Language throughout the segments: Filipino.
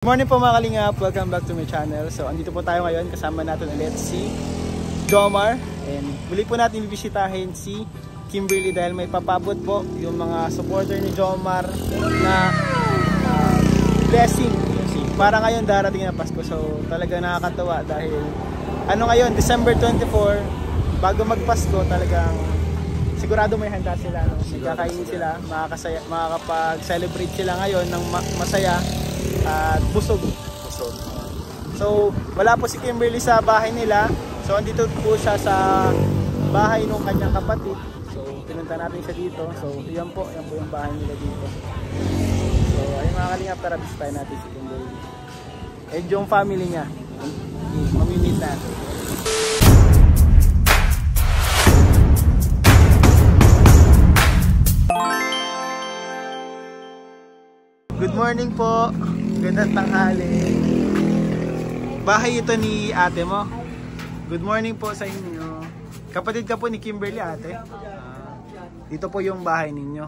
Good morning po mga kalingap, welcome back to my channel. So andito po tayo ngayon, kasama natin ulit si Jomar. And muli po natin bibisitahin si Kimberly dahil may papabot po yung mga supporter ni Jomar na blessing para ngayon darating na Pasko. So talaga nakakatawa dahil ngayon, December 24, bago magpasko talagang sigurado may handa sila, no? May kakainin sila, makakapag-celebrate sila ngayon ng masaya at busog. So wala po si Kimberly sa bahay nila. So andito po siya sa bahay ng kanyang kapatid. So pinunta natin siya dito. So yan po yung bahay nila dito. So ayun mga kalingap, tara bisitahin natin si Kimberly and yung family niya. Mamimit natin. Good morning po. Gandang tanghali. Bahay ito ni ate mo. Good morning po sa inyo. Kapatid ka po ni Kimberly, ate. Dito po yung bahay ninyo.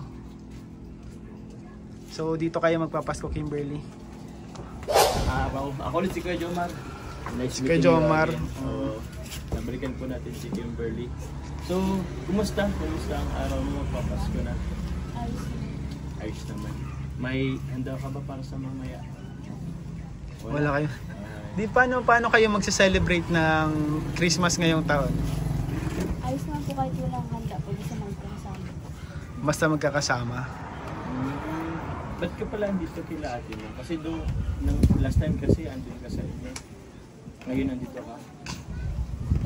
So dito kayo magpapasko, Kimberly. Ako ulit si Kuya Jomar. Nice si Kuya Jomar. Nabalikan po natin si Kimberly. So, kumusta? Kumusta ang araw mo? Magpapasko na? Ayos naman. May handa ka ba para sa mamaya? Wala kayo. Di paano kayo magse-celebrate ng Christmas ngayong taon? Ayos naman po kahit walang handa, pwede sa magkakasama. Basta magkakasama. Ba't ka pala andito kila ate mo? Kasi last time kasi andito ka sa inyo. Ngayon andito ka?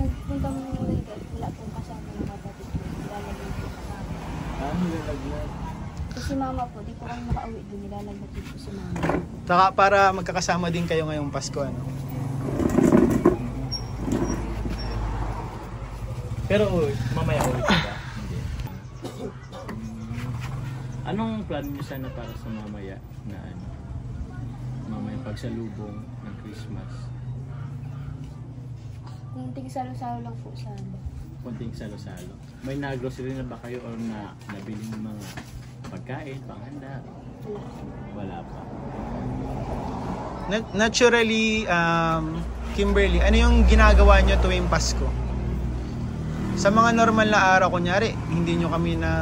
Nagpunta mo nung wala pong kasama ng kapatid ko. Nilalagay po kasama. Nilalaglag. Kasi mama po, di po kami makauwi doon. Nilalagay po si mama. Saka para magkakasama din kayo ngayong Pasko, ano? Pero mamaya ulit ka ba? Hindi. Anong plan niyo sana para sa mamaya na mamaya pagsalubong ng Christmas? Kunting salo-salo lang po sana. Kunting salo-salo. May na-grocery na ba kayo or nabili ng mga pagkain, panghanda? Wala pa. Naturally, Kimberly, ano yung ginagawa nyo tuwing Pasko? Sa mga normal na araw, kunyari, hindi nyo kami na,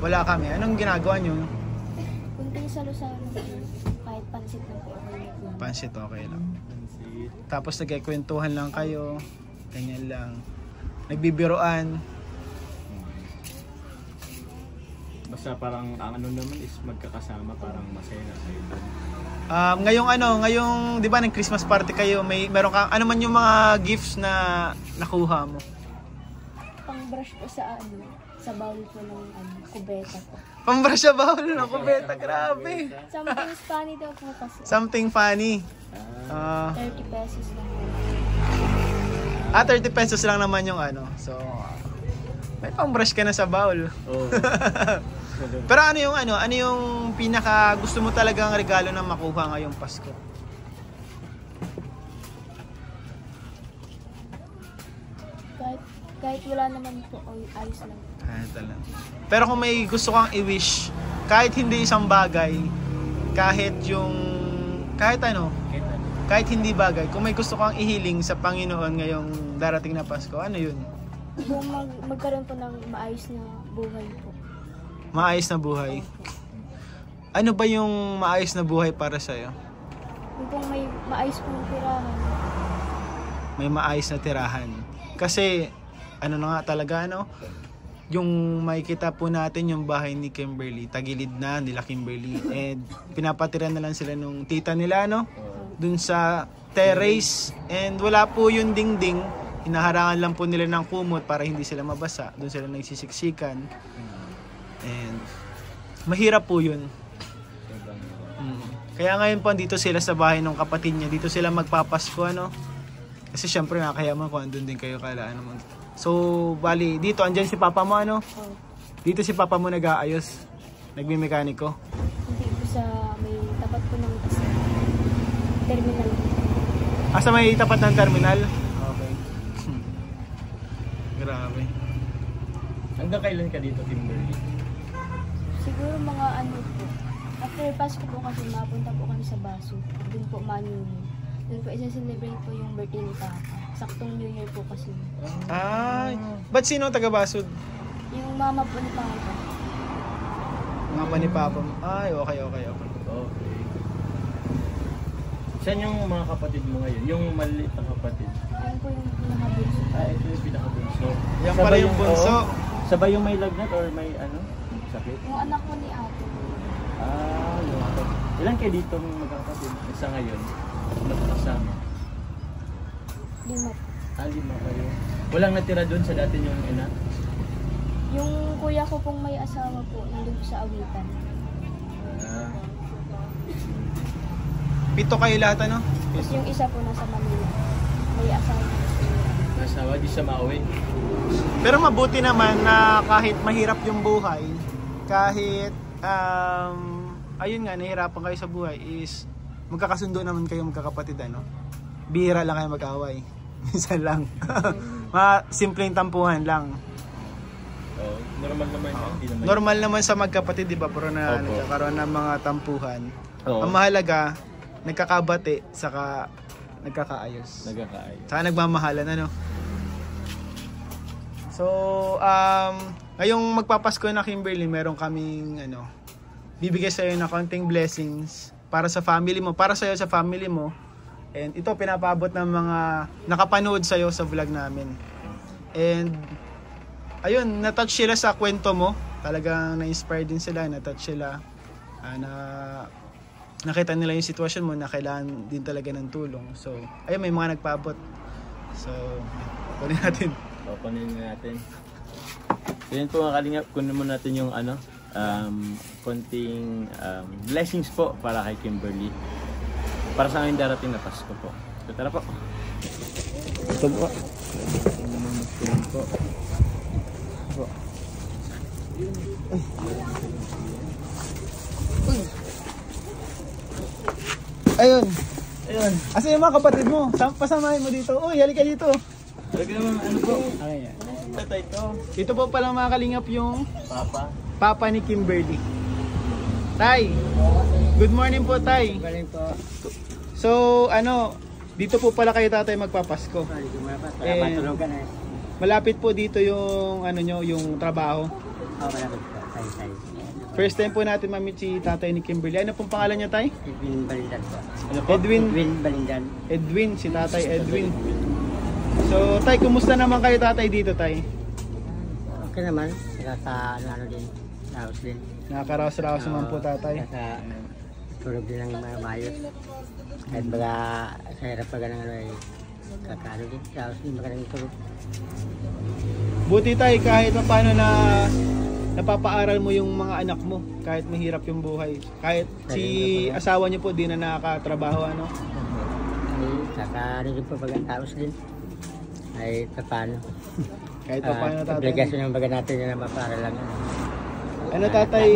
wala kami. Anong ginagawa nyo? Kunting salo-salo lang po. Kahit pansit lang po. Pansit, okay lang. Pansit. Tapos nagkikwentuhan lang kayo, ganyan lang. Nagbibiroan. Basta parang ang naman is magkakasama, parang masaya na kayo doon. Ngayong 'di ba ng Christmas party kayo, meron kang ano man yung mga gifts na nakuha mo? Pang-brush po sa sa bowl po ng kubeta po. Pang-brush sa bowl ng kubeta, grabe. Something funny daw po kasi. Something funny. 30 pesos lang po. 30 pesos lang naman yung So, may pang-brush ka na sa bowl. Oh. Pero ano yung pinaka gusto mo talagang regalo na makuha ngayong Pasko? Kahit wala naman po, ayos lang. Pero kung may gusto kang i-wish, kahit hindi isang bagay, kahit hindi bagay, kung may gusto kang ihiling sa Panginoon ngayong darating na Pasko, ano yun? Yung magkaroon po ng maayos na buhay po. Maayos na buhay. Ano ba yung maayos na buhay para sa'yo? Yung pong may maayos pong tirahan. May maayos na tirahan. Kasi, talaga, yung makikita po natin yung bahay ni Kimberly, tagilid na nila Kimberly. And pinapatiran na lang sila nung tita nila, dun sa terrace. And wala po yung dingding. Hinaharangan lang po nila ng kumot para hindi sila mabasa. Dun sila nagsisiksikan. And mahirap po yun. Kaya ngayon po dito sila sa bahay ng kapatid niya. Dito sila magpapasko, Kasi syempre nakakaya mo kung andun din kayo kala So bali dito andyan si papa mo Dito si papa mo nag-aayos. Nagmi-mekaniko. Hindi po sa may tapat po ng terminal. Sa may tapat ng terminal? Okay. Grabe. Hanggang kailan ka dito, Kimberly? Siguro mga po, After Pasko po kasi mapunta po kami sa Baso. Doon po Manila. Doon po isa-celebrate po yung birthday ni Papa. Saktong New Year po kasi. Ay, ba't sino ang taga-Basod? Yung mama po ni Papa. Mama ni Papa. Ay, okay. Okay. Saan yung mga kapatid mo ngayon? Yung maliit na kapatid? Ayun po yung pinakabunso. Ito yung pinakabunso. Yan pala yung bunso. Sabay yung may lagnat or may sakit? Yung anak ko ni ate. Yung ate. Ilan kayo dito magkakapatid? Isa ngayon? Kasama? 5. 5 kayo. Walang natira doon sa dati yung ina? Yung kuya ko pong may asawa po, nandun po sa Awitan. 7 kayo lahat, ano? Tapos yung isa po nasa Manila. May asawa. Asawa, di siya mauwi. Pero mabuti naman na kahit mahirap yung buhay, kahit ayun nga, nahihirapan kayo sa buhay, is magkakasundo naman kayo magkakapatid, ano? Bihira lang kayo mag-away. Minsan lang. Simpleng tampuhan lang. Normal naman yan. Normal naman sa magkapatid, di ba? Pero na Opo. nagkakaroon ng mga tampuhan. Oo. Ang mahalaga, nagkakabati, saka nagkakaayos. Saka nagmamahalan, ano? So, ngayong magpapasko na Kimberly, meron kaming bibigay sa'yo na konting blessings para sa family mo, para sa'yo sa family mo. And ito pinapabot ng mga nakapanood sa'yo sa vlog namin. And ayun, na-touch sila sa kwento mo. Talagang na-inspire din sila, na-touch sila. Nakita nila yung sitwasyon mo na kailangan din talaga ng tulong. So, ayun, may mga nagpaabot. So, kunin natin. Kunin natin. So, yun po mga kalingap, kunin mo natin yung konting blessings po para kay Kimberly. Para sa amin darating na Pasko po. So, tara po. Ito po. Po. Ayun. Asa yung mga kapatid mo? Pasamahin mo dito. Uy, halika dito. Halika naman, po? Ayan. Ito. Ito po pala mga kalingap yung Papa ni Kimberly. Tay, good morning po, Tay. Good morning po. So, dito po pala kayo tatay magpapasko. Matulugan eh. Malapit po dito yung yung trabaho. Malapit po. Tay. First time po natin ma-meet si tatay ni Kimberly. Ano pong pangalan niya, Tay? Edwin Balindan po. Edwin Balindan. Edwin, si tatay Edwin. So, Tay, kumusta naman kayo tatay dito, Tay? Okay naman. Saka sa din. Laos din. Nakakaraos-raos naman po, tatay. Saka tulog din ng maayos. Kahit baga sa hirap pa ganang kakano din. Laos din baga ng tulog. Buti, Tay, kahit paano na napapaaral mo yung mga anak mo kahit mahirap yung buhay. Kahit si asawa niyo po di na nakakatrabaho, ano? Saka din po baga taos din. Ay paano. Kahit paano, tatay. Obligasyon ng baga natin na mapaaral lang. Ano, tatay,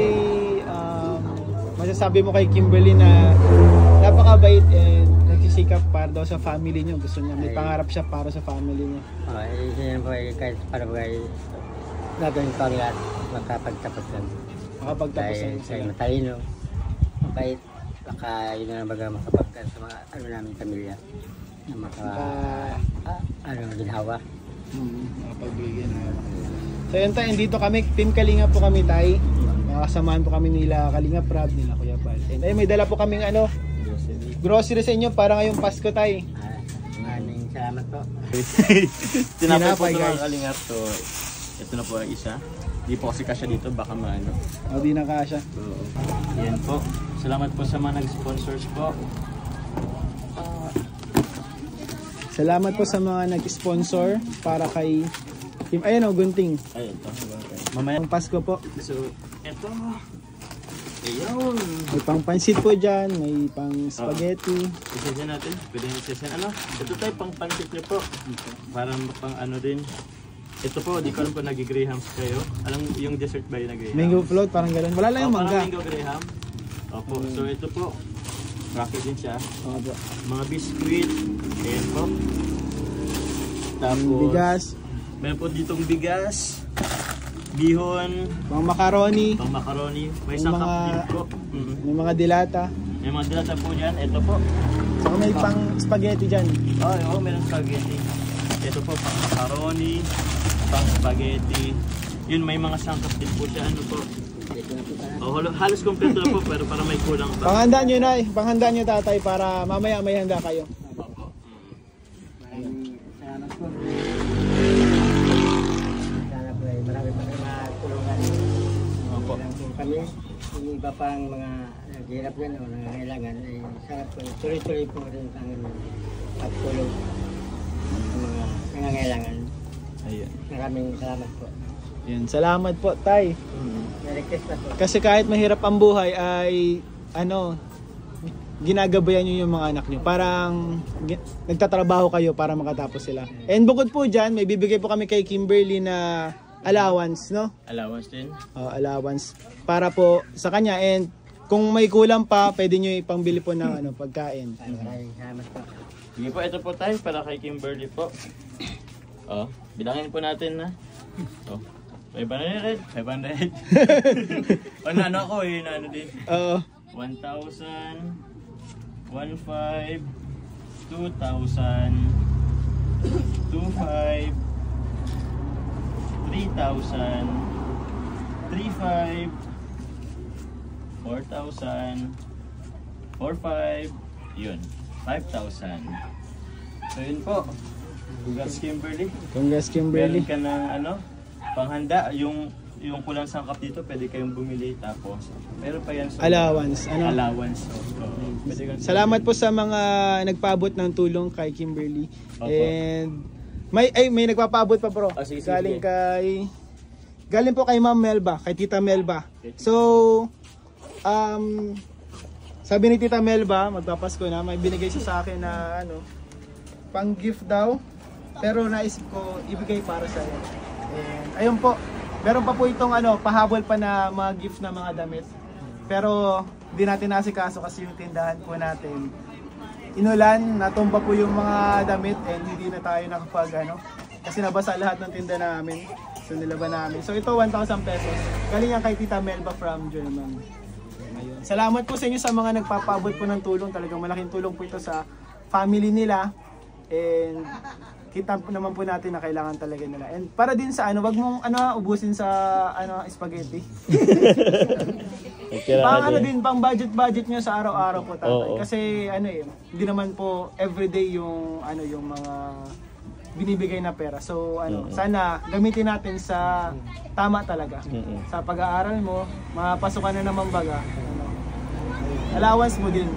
masasabi mo kay Kimberly na napakabait and nagsisikap para daw sa family niyo. Gusto niya, may pangarap siya para sa family niya. Yun po kahit para ba gagawin ko ang lahat makapagtapos lang. Makapagtapos lang sila. Matalino, mabait, baka yun na baga makapagtapos sa mga namin pamilya na ginhawa. Makapagbigyan. So yun tayo, dito kami, Team Kalinga po kami, Tay. Makasamahan po kami nila Kalinga Prab, nila Kuya Pal. And ay, may dala po kaming grocery sa inyo para ngayong Pasko, Tay. Maraming salamat po. Tinapay po ito Tinapay, mga guys. kalingap. So, ito na po ang isa. Hindi po kasi kasya dito, baka maano. O, di na kasya. Yan po. Salamat po sa mga nag-sponsors po. Salamat po sa mga nag-sponsor para kay Kim. Ayan o, gunting. Ay, ito. Mamaya. Ang Pasko po. So, ito. Ayun. May pang pansit po dyan, may pang spaghetti. Isasyan natin. Pwede nyo isasyan. Ito tayo pang pansit nyo po. Para pang ano din. Ito po, di ko alam kung nag-grahams kayo. Alam yung dessert ba yung nag-graham? Mango float, parang gano'n. Wala lang yung Parang mangga. mango graham. Opo. So ito po. Rocket din siya. Opo. Mga biscuit. Ayan po. Tapos, Bigas. meron po ditong bigas. bihon, Mga macaroni, pang macaroni, may Yung sangkap mga- din po. may mga dilata. May mga dilata po dyan. Ito po. Saka may pang spaghetti dyan. Oo, meron spaghetti. Ito po, pang macaroni, pang spaghetti. Yun, may mga sangkap din po siya. Ano po? Halos kompleto na po, pero para may kulang pa. Panghanda nyo na panghanda nyo tatay para mamaya may handa kayo. Opo. Maraming salamat po. Sana po ay marami pa kayo matulungan. Opo. Lang po kami, yung iba pang mga naghihirap yan o nangangailangan, ay sana po tuloy-tuloy po rin ang pagtulong sa mga nangangailangan. Ayun. Maraming salamat po. Yan, salamat po tay. Merry Christmas po. Kasi kahit mahirap ang buhay ay ginagabayan nyo yung mga anak nyo. Parang nagtatrabaho kayo para makatapos sila. And bukod po dyan, may bibigay po kami kay Kimberly na allowance, no? Allowance din. Allowance para po sa kanya. And kung may kulang pa, pwede nyo ipangbili po ng pagkain. Maraming salamat po. Sige po, ito po tayo para kay Kimberly po. Bilangin po natin na. 500. Ano ako eh, ano din. 1,000, 1,500, 2,000, 2,500, 3,000, 3,500, 4,000, 4,500, yun, 5,000. So yun po. Congrats Kimberly. Congrats Kimberly. Meron ka ng panghanda, yung kulang sangkap dito, pwede kayong bumili tapos meron pa yan sa Allowance. allowance. Pwede kang- Salamat po sa mga nagpaabot ng tulong kay Kimberly. Opo. And may nagpapaabot pa bro. Sige. Galing po kay Ma'am Melba, kay Tita Melba. So sabi ni Tita Melba, magpapasko na, may binigay siya sa akin na pang gift daw. Pero naisip ko ibigay para sa iyo. And ayun po, meron pa po itong pahabol pa na mga gift na mga damit. Pero hindi natin nasikaso kasi yung tindahan po natin inulan, natumba po yung mga damit and hindi na tayo nakapag kasi nabasa lahat ng tinda namin. So nilaban namin. So ito 1,000 pesos. Galing yan kay Tita Melba from Germany. Ayun. Salamat po sa inyo sa mga nagpapaabot po ng tulong. Talagang malaking tulong po ito sa family nila. And kita naman po natin na kailangan talaga nila. And para din sa wag mong ubusin sa spaghetti. Pang budget nyo sa araw-araw po tatay. Kasi hindi naman po everyday yung yung mga binibigay na pera. So sana gamitin natin sa tama talaga. Sa pag-aaral mo, mapasukan na naman baga. Allowance mo din.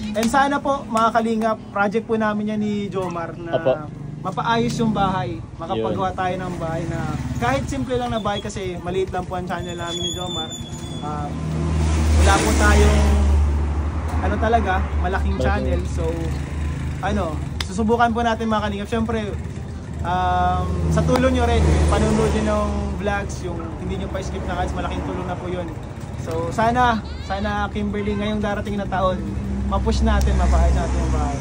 And sana po mga kalingap, project po namin yan ni Jomar na mapaayos yung bahay. Makapagawa tayo ng bahay na kahit simple lang na bahay kasi maliit lang po ang channel namin ni Jomar. Wala po tayong talaga, malaking channel. So susubukan po natin mga kalingap. Siyempre sa tulong nyo rin, panunood nyo ng vlogs, yung hindi nyo pa skip na guys, malaking tulong na po yun. So sana Kimberly ngayong darating na taon, mapush natin, mapaayos natin yung bahay.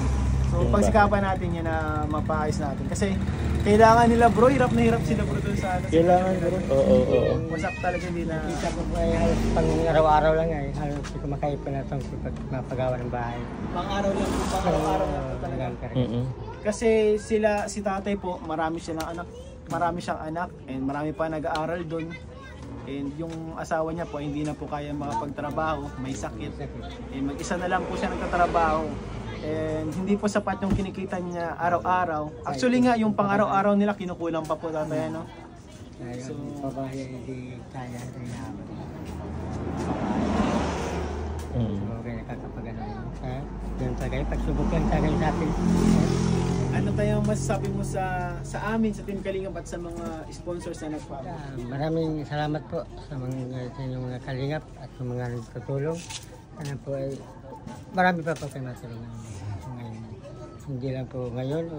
So pagsikapan natin yan na mapaayos natin. Kasi kailangan nila bro, hirap na hirap sila bro dun sa Kailangan bro. Oo. Wasak talaga hindi na. Isa ko po ay halos pang araw-araw lang ay halos hindi ko makaipon na itong mapagawa ng bahay. Pang-araw lang po, pang-araw lang po talaga. Kasi si tatay po, marami siyang anak and marami pa nag-aaral dun. And yung asawa niya po hindi na po kaya makapagtrabaho, may sakit. And mag-isa na lang po siya nagtatrabaho. And hindi po sapat yung kinikita niya araw-araw. Actually nga yung pang-araw-araw nila kinukulang pa po tatay So, babae hindi kaya rin namin. So, kaya nakakapagano yun tagay, pagsubok lang tagay sa atin. Ano tayong masasabi mo sa amin, sa Team Kalingap at sa mga sponsors na nagpapalala? Maraming salamat po sa inyong mga kalingap at sa mga nagtutulong. Sana po ay marami pa po kayo matulungan ngayon. Hindi lang po ngayon o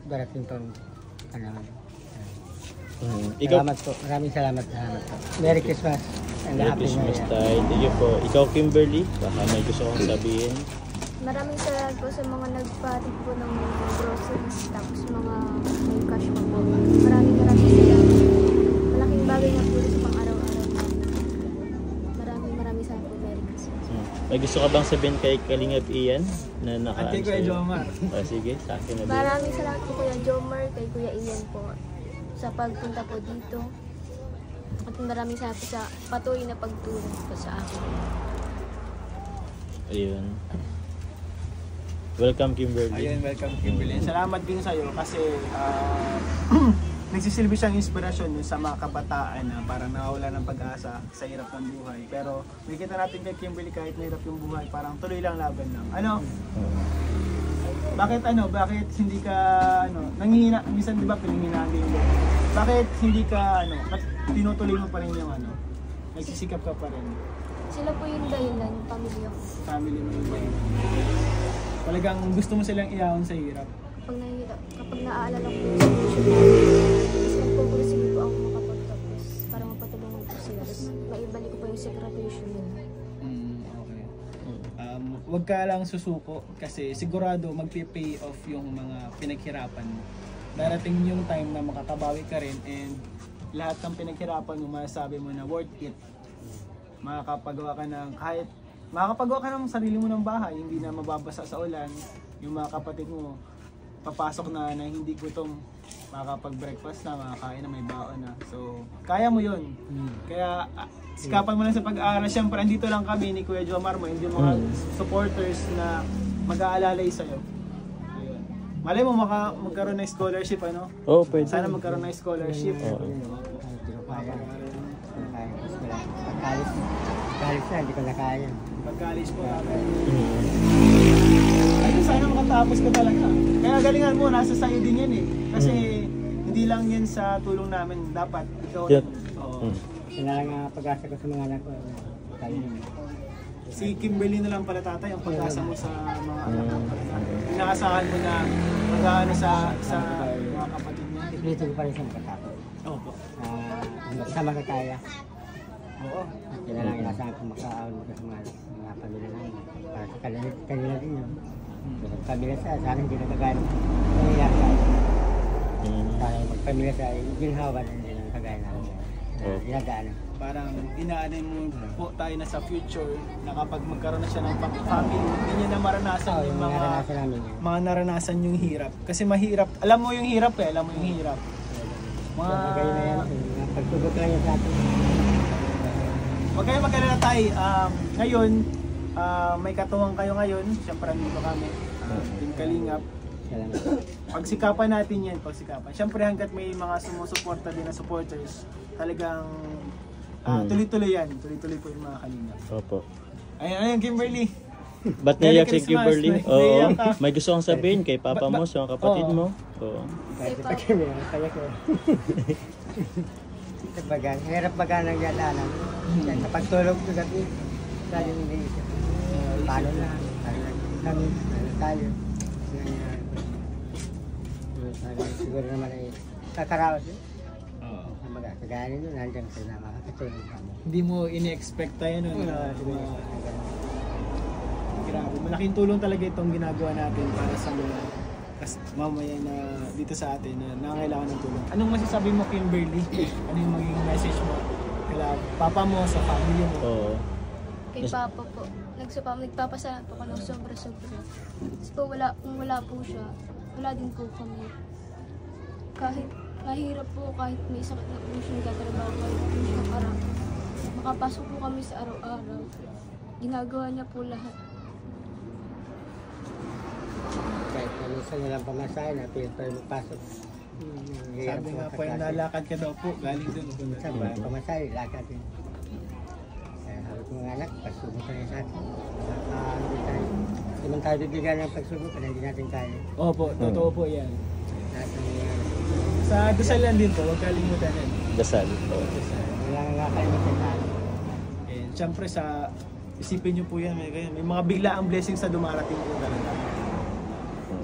darating pang panahon. Salamat po. Maraming salamat po. Merry Christmas and Happy New Year. Thank you po. Ikaw Kimberly, baka may gusto kong sabihin. Maraming salamat po sa mga nagpatik po ng mga groceries, tapos mga may cash pa po. Maraming salamat. May gusto ka bang sabihin kay Kalingap Ian na At kay Kuya Jomar. Sige, sa akin na din. Maraming salamat po Kuya Jomar, kay Kuya Ian po sa pagpunta po dito. At maraming salamat po sa patuloy na pagtulong po sa akin. Ayun. Welcome, Kimberly. Ayun, welcome Kimberly. Salamat din sa'yo kasi nagsisilbi siyang inspirasyon yun sa mga kabataan na parang nawawala ng pag-asa sa hirap ng buhay. Pero nakikita natin kay Kimberly kahit mahirap yung buhay, parang tuloy lang, laban lang. Bakit hindi ka nangihina, minsan 'di ba pinanghinaan din mo. Bakit hindi ka ba't tinutuloy mo pa rin yung nagsisikap ka pa rin? Sila po yung dahilan, pamilya ko. Family mo yun. Talagang gusto mo silang iahon sa hirap. Kapag naaalala ko yung sitwasyon, mas nagpupursihin po ako makapagtapos para mapatulungan ko sila. Tapos maibalik ko po yung sakripisyo nila. Okay. Huwag ka lang susuko kasi sigurado magpi-pay off yung mga pinaghirapan mo. Darating yung time na makakabawi ka rin and lahat ng pinaghirapan mo masasabi mo na worth it. Makakapagawa ka ng sarili mo ng bahay, hindi na mababasa sa ulan. Yung mga kapatid mo papasok na hindi gutom, makakapag-breakfast na, makakain na, may baon na. So, kaya mo yun. Kaya, sikapan mo lang sa pag-aaral. Siyempre, andito lang kami ni Kuya Jomar mo, hindi mga supporters na mag-aalalay sa'yo. Ayun. Malay mo, magkaroon ng scholarship, Oo, pwede. Sana magkaroon ng scholarship. Pagkalis na, hindi ko na kaya. Pag-college po natin. Ayun, sana makatapos ka talaga. Kaya galingan mo, nasa sayo din yan eh. Kasi hindi lang yan sa tulong namin, dapat ikaw rin. Yun na lang ang pag-asa ko sa mga anak ko. Si Kimberly na lang pala tatay, ang pag-asa mo sa mga anak mo. Inaasahan mo na mag-aano sa mga kapatid niya. Iplito ko pa rin sa makatapos. Opo. Sa makakaya. Oo. Yun na lang inaasahan ko makaawal mo sa mga pamilya namin. Para sa kanila din yun. Magpamilya sana hindi nagkagano. Nangyayari tayo. Para magpamilya sa ginhawa na hindi nagkagano namin. Ginagaanan. Parang inaanin mo po tayo na sa future na kapag magkaroon na siya ng family, hindi niya na maranasan yung mga naranasan yung hirap. Kasi mahirap. Alam mo yung hirap eh. Alam mo yung hirap. Magayon na yan. Pagtubok lang yan sa atin. Huwag kayo mag-alala tayo. Ngayon, may katuwang kayo ngayon. Siyempre, nandito kami. Team Kalingap. Pagsikapan natin yan, pagsikapan. Siyempre, hanggat may mga sumusuporta din na supporters, talagang tuloy-tuloy yan. Tuloy-tuloy po yung mga Kalingap. Opo. Ayun, Kimberly. Ba't naiyak si Kimberly? Christmas, Oo. naiyak ka. May gusto kang sabihin kay papa mo, sa mga kapatid mo? Oo. Kahit pa kami, kaya ko. Hirap baga ng yadanan. Sa pagtulog ko gabi, lalo nang iniisip. Paano na? Kami, tayo. Siguro naman ay kakaraos yun. Kagaya nyo, nandiyan ko na makakatulong kami. Hindi mo ini-expect tayo nun. Grabe, malaking tulong talaga itong ginagawa natin para sa mga mamaya na dito sa atin na nangangailangan ng tulong. Anong masasabi mo, Kimberly? Ano yung magiging message mo kila papa mo, sa family mo? Oo. Kay Papa po, nagpapasalamat po ako ng sobra-sobra. Kasi po kung wala po siya, wala din po kami. Kahit mahirap po, kahit may sakit na po siya, nagtatrabaho kahit po siya para makapasok po kami sa araw-araw. Ginagawa niya po lahat. Kahit minsan nilang pamasahin na pinto yung pasok. Sabi nga po yung nalakad ka daw po, galing doon. Minsan ba, pamasahin, lakad din. Kaya sabi ko mga anak, pagsubok ka rin sa atin. Hindi man tayo bibigyan ng pagsubok, kaya hindi natin kaya. Opo, totoo po yan. Lahat ng mga Sa dasal lang din po, huwag kalimutan yan. Dasal. wala nga kalimutan sa atin. And syempre isipin nyo po yan, may mga biglaang blessings na dumarating po talaga.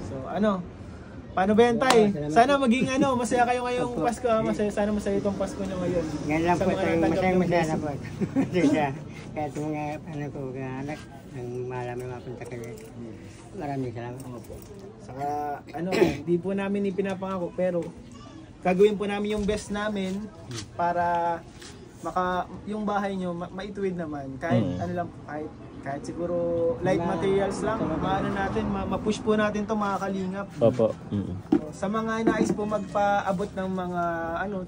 So paano ba yan tayo? Sana maging masaya kayo ngayong Pasko. Sana masaya itong Pasko nyo ngayon. Ngayon lang Sa po, mga natanggap ng masaya na blessing. po. Kaya sa mga anak, ang malaman mapunta kayo. Maraming salamat. Saka hindi po namin ipinapangako pero gagawin po namin yung best namin para yung bahay nyo maituwid naman kahit kahit Kahit siguro light materials lang, maano natin, ma-push po natin to mga kalingap. Opo. Sa mga nais po magpaabot ng mga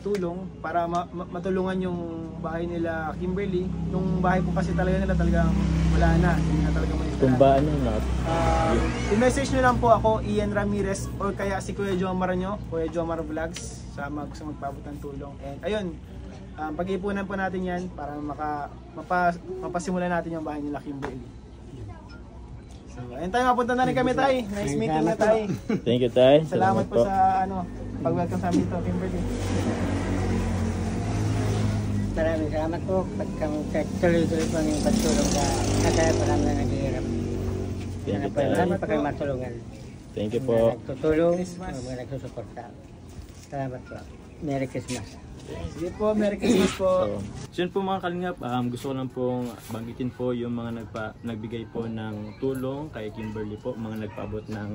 tulong para matulungan yung bahay nila Kimberly. Yung bahay po kasi talagang wala na, hindi na talaga may Kung ba i-message nyo lang po ako, Ian Ramirez, or kaya si Kuya Jomar nyo, Kuya Jomar Vlogs, sa magpaabot ng tulong. And ayun, pag-ipunan po natin yan para mapasimulan natin yung bahay nila Kimberly. So, ayun tayo, mapunta na rin kami tayo. Nice meeting na tayo. Thank you, Tay. Salamat po sa pag-welcome sa amin dito, Kimberly. Maraming salamat po. Tuloy-tuloy po ang pagtulong sa kagaya po namin na naghihirap. Thank you, Marami Tay. pa kayong matulungan. Thank you po. Nagtutulong, mga nagsusuporta. Salamat po. Merry Christmas. Sige po, Merry Christmas po. So yun po mga kalingap, gusto ko lang pong banggitin po yung mga nagbigay po ng tulong kay Kimberly po, mga nagpaabot ng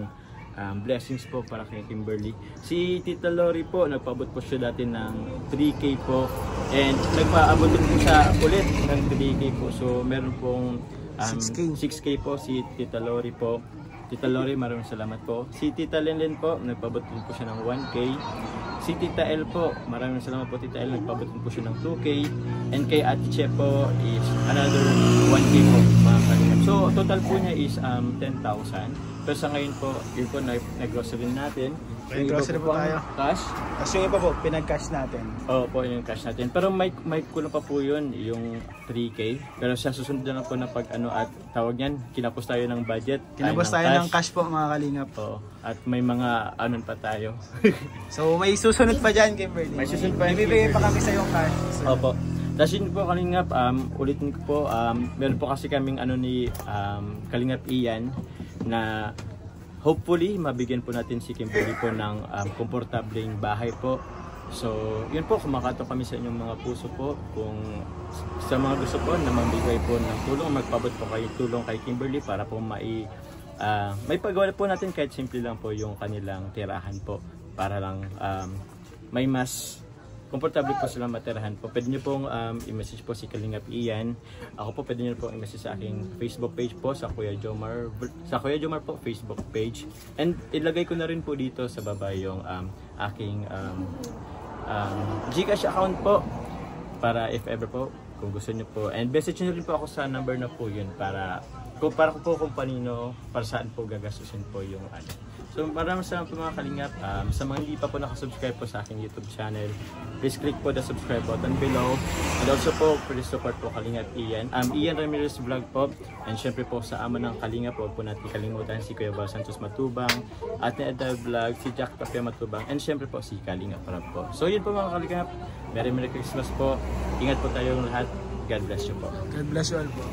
blessings po para kay Kimberly. Si Tita Lori po, nagpaabot po siya dati ng 3K po, and nagpaabot din po siya ulit ng 3K po. So meron pong 6K po si Tita Lori po. Tita Lori, maraming salamat po. Si Tita Lenlen po, nagpaabot din po siya ng 1K. Si Tita El po, maraming salamat po Tita El, nagpaabot din po siya ng 2K. And kay Ate Che po is another 1K po mga kalingap. So total po niya is 10,000. Pero sa ngayon po, yun po nag-grocery natin. May grocery po tayo. Cash. Tapos yung iba po, pinag-cash natin. Oo po, yung cash natin. Pero may kulang pa po yun, yung 3K. Pero siya susunod na po na pag at tawag yan, kinapos tayo ng budget. Kinapos tayo ng cash po mga kalingap. Oo. At may mga pa tayo. So may susunod pa dyan, Kimberly. May susunod pa. Ibibigay pa kami sa yung cash. So, Opo. Tapos yun po kalingap, ulitin ko po, meron po kasi kaming ni Kalingap Ian na hopefully mabigyan po natin si Kimberly po ng komportableng bahay po. So yun po, kumakato kami sa inyong mga puso po. Kung sa mga gusto po na mambigay po ng tulong, magpabot po kayo tulong kay Kimberly para po may pagawa po natin kahit simple lang po yung kanilang tirahan po para lang may mas komportable po silang matirahan po. Pwede nyo pong i-message po si Kalingap Ian. Ako po pwede nyo pong i-message sa aking Facebook page po, sa Kuya Jomar po Facebook page. And ilagay ko na rin po dito sa baba yung aking Gcash account po para if ever po kung gusto nyo po. And message nyo rin po ako sa number na po yun para kung panino, para saan po gagastusin po yung So maraming salamat po mga kalingap. Sa mga hindi pa po nakasubscribe po sa aking YouTube channel, please click po the subscribe button below. And also po, please support po Kalingap Ian. Ian Ramirez Vlog po. And syempre po sa ama ng Kalingap, huwag po natin kalimutan si Kuya Val Santos Matubang, at ni Edel Vlog, si Jack Tapia Matubang, and syempre po si Kalingap Rab po. So yun po mga kalingap. Merry Christmas po. Ingat po tayong lahat. God bless you po. God bless you all po.